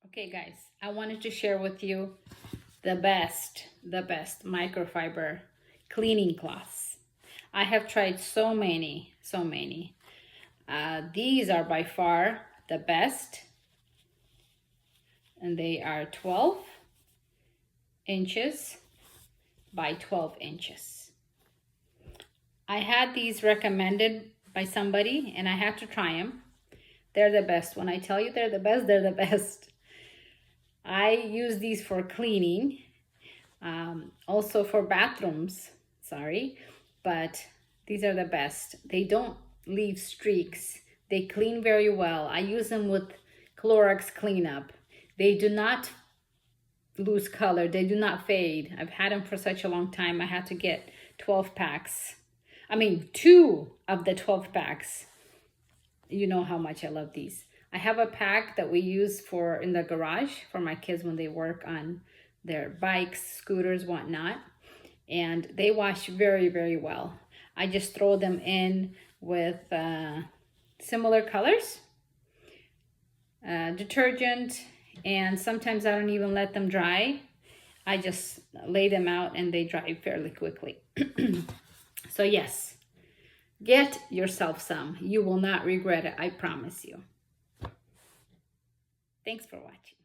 Okay guys, I wanted to share with you the best microfiber cleaning cloths. I have tried so many. These are by far the best, and they are 12 inches by 12 inches. I had these recommended by somebody and I had to try them. They're the best. When I tell you they're the best, they're the best. I use these for cleaning, also for bathrooms, but these are the best. They don't leave streaks. They clean very well. I use them with Clorox cleanup. They do not lose color. They do not fade. I've had them for such a long time. I had to get 12 packs. I mean, 2 of the 12 packs. You know how much I love these. I have a pack that we use for in the garage for my kids when they work on their bikes, scooters, whatnot. And they wash very, very well. I just throw them in with similar colors, detergent, and sometimes I don't even let them dry. I just lay them out and they dry fairly quickly. So yes, get yourself some. You will not regret it, I promise you. Thanks for watching.